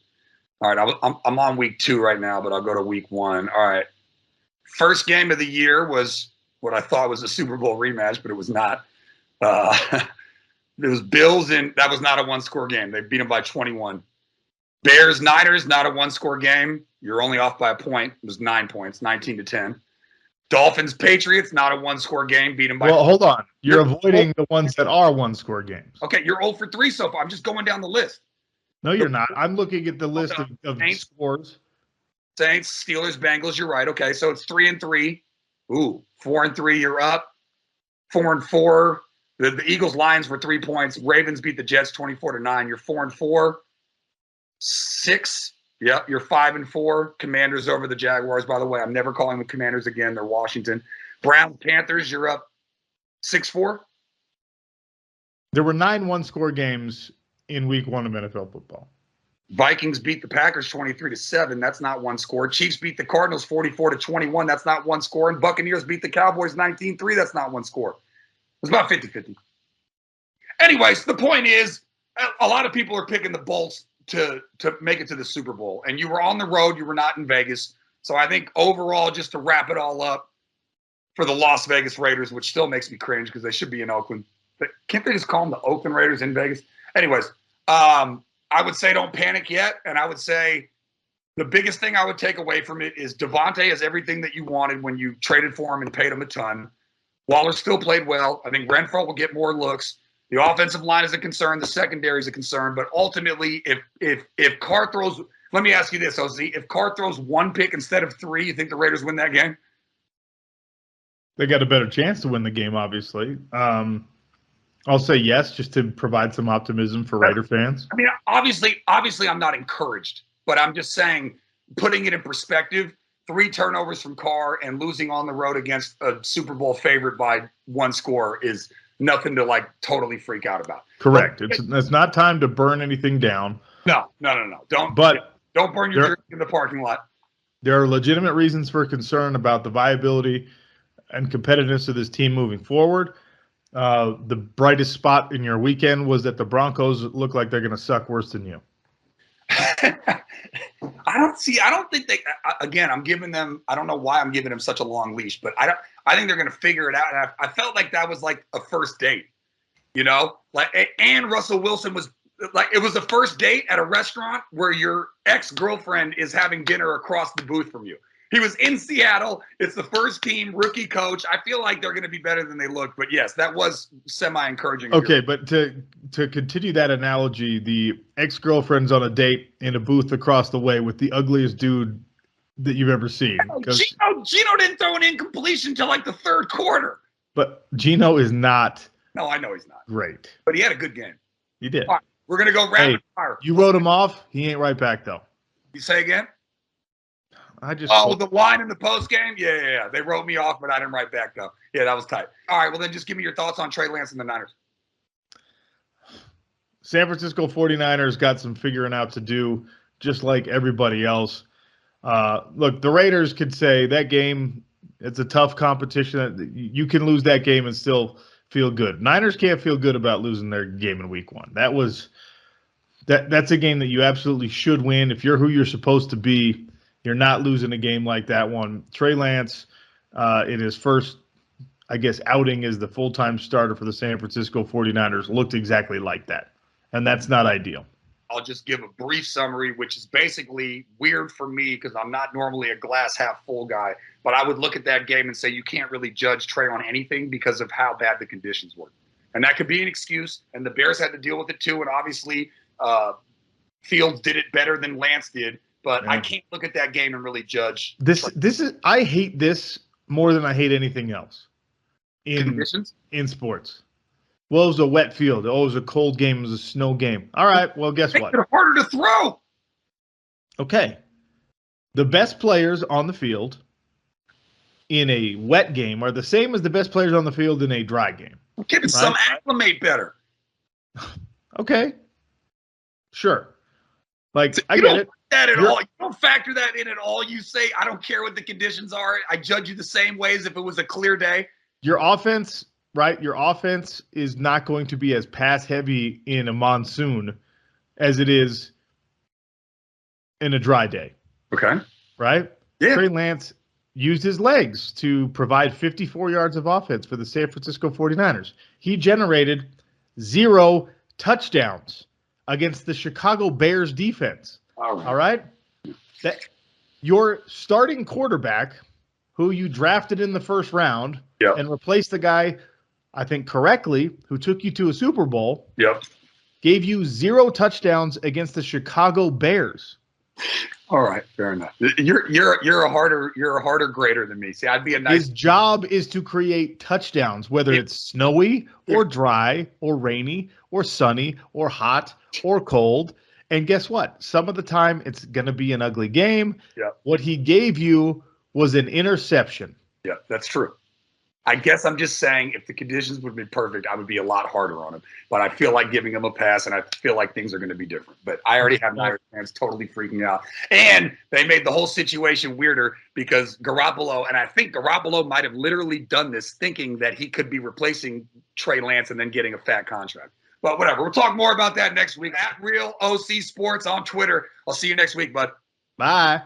S1: All right, I'm on week 2 right now, but I'll go to week 1. All right. First game of the year was what I thought was a Super Bowl rematch, but it was not. It was Bills, and that was not a one-score game. They beat them by 21. Bears-Niners, not a one-score game. You're only off by a point. It was 9 points, 19-10. Dolphins-Patriots, not a one-score game. Beat them by.
S2: Well, hold on. You're avoiding the ones that are one-score games.
S1: Okay, you're 0 for 3 so far. I'm just going down the list.
S2: No, you're not. I'm looking at the list of scores.
S1: Saints, Steelers, Bengals. You're right. Okay, so it's 3-3. Ooh, 4-3. You're up. 4-4. The Eagles, Lions were 3 points. Ravens beat the Jets 24-9. You're 4-4. 6. Yep, you're 5-4. Commanders over the Jaguars. By the way, I'm never calling the Commanders again. They're Washington. Browns, Panthers. You're up 6-4.
S2: There were 9 one-score games in week 1 of NFL football.
S1: Vikings beat the Packers 23-7. That's not one score. Chiefs beat the Cardinals 44-21. That's not one score. And Buccaneers beat the Cowboys 19-3. That's not one score. It was about 50-50. Anyways, the point is, a lot of people are picking the Bolts to make it to the Super Bowl. And you were on the road. You were not in Vegas. So I think overall, just to wrap it all up, for the Las Vegas Raiders, which still makes me cringe because they should be in Oakland. But can't they just call them the Oakland Raiders in Vegas? Anyways, I would say don't panic yet. And I would say the biggest thing I would take away from it is Devontae is everything that you wanted when you traded for him and paid him a ton. Waller still played well. I think Renfro will get more looks. The offensive line is a concern. The secondary is a concern. But ultimately, if Carr throws – let me ask you this, OC. If Carr throws 1 pick instead of 3, you think the Raiders win that game?
S2: They got a better chance to win the game, obviously. I'll say yes, just to provide some optimism for Raider fans.
S1: I mean, obviously, I'm not encouraged, but I'm just saying, putting it in perspective, 3 turnovers from Carr and losing on the road against a Super Bowl favorite by 1 score is nothing to like totally freak out about.
S2: Correct. It's not time to burn anything down.
S1: No. Don't burn your jersey in the parking lot.
S2: There are legitimate reasons for concern about the viability and competitiveness of this team moving forward. The brightest spot in your weekend was that the Broncos look like they're going to suck worse than you.
S1: I don't think they, again, I'm giving them, I don't know why I'm giving them such a long leash, but I think they're going to figure it out. And I felt like that was like a first date, you know, like, and Russell Wilson was like, it was a first date at a restaurant where your ex-girlfriend is having dinner across the booth from you. He was in Seattle. It's the first team, rookie coach. I feel like they're going to be better than they look. But yes, that was semi-encouraging.
S2: Okay, but to continue that analogy, the ex-girlfriend's on a date in a booth across the way with the ugliest dude that you've ever seen.
S1: Gino didn't throw an incompletion until like the 3rd quarter.
S2: But Gino is not.
S1: No, I know he's not.
S2: Great.
S1: But he had a good game.
S2: He did.
S1: All right, we're going to go rapid fire.
S2: You wrote him off. He ain't right back, though.
S1: You say again?
S2: The
S1: wine in the post game? Yeah. They wrote me off, but I didn't write back, though. Yeah, that was tight. All right, well, then just give me your thoughts on Trey Lance and the Niners.
S2: San Francisco 49ers got some figuring out to do, just like everybody else. Look, the Raiders could say that game, it's a tough competition. You can lose that game and still feel good. Niners can't feel good about losing their game in week 1. That's a game that you absolutely should win. If you're who you're supposed to be, you're not losing a game like that one. Trey Lance, in his first, I guess, outing as the full-time starter for the San Francisco 49ers, looked exactly like that. And that's not ideal.
S1: I'll just give a brief summary, which is basically weird for me because I'm not normally a glass half full guy. But I would look at that game and say you can't really judge Trey on anything because of how bad the conditions were. And that could be an excuse. And the Bears had to deal with it too. And obviously Fields did it better than Lance did. But I can't look at that game and really judge.
S2: I hate this more than I hate anything else in sports. Well, it was a wet field. Oh, it was a cold game. It was a snow game. All right. Well, guess what?
S1: It's harder to throw.
S2: Okay. The best players on the field in a wet game are the same as the best players on the field in a dry game.
S1: Okay, but some acclimate better.
S2: Okay. Sure. Like, I get it.
S1: That at all. You don't factor that in at all. You say, I don't care what the conditions are. I judge you the same way as if it was a clear day.
S2: Your offense, right? Your offense is not going to be as pass heavy in a monsoon as it is in a dry day.
S1: Okay.
S2: Right?
S1: Yeah.
S2: Trey Lance used his legs to provide 54 yards of offense for the San Francisco 49ers. He generated 0 touchdowns against the Chicago Bears defense. All right? That your starting quarterback, who you drafted in the first round and replaced the guy, I think correctly, who took you to a Super Bowl, gave you 0 touchdowns against the Chicago Bears.
S1: All right, fair enough. You're a harder grader than me. See, I'd be a nice.
S2: His job is to create touchdowns, whether it's snowy or dry or rainy or sunny or hot or cold. And guess what? Some of the time it's going to be an ugly game.
S1: Yeah.
S2: What he gave you was an interception.
S1: Yeah, that's true. I guess I'm just saying if the conditions would be perfect, I would be a lot harder on him. But I feel like giving him a pass, and I feel like things are going to be different. But I already have Niners fans totally freaking out. And they made the whole situation weirder because Garoppolo, and I think Garoppolo might have literally done this thinking that he could be replacing Trey Lance and then getting a fat contract. But whatever. We'll talk more about that next week. @RealOCSports on Twitter. I'll see you next week, bud.
S2: Bye.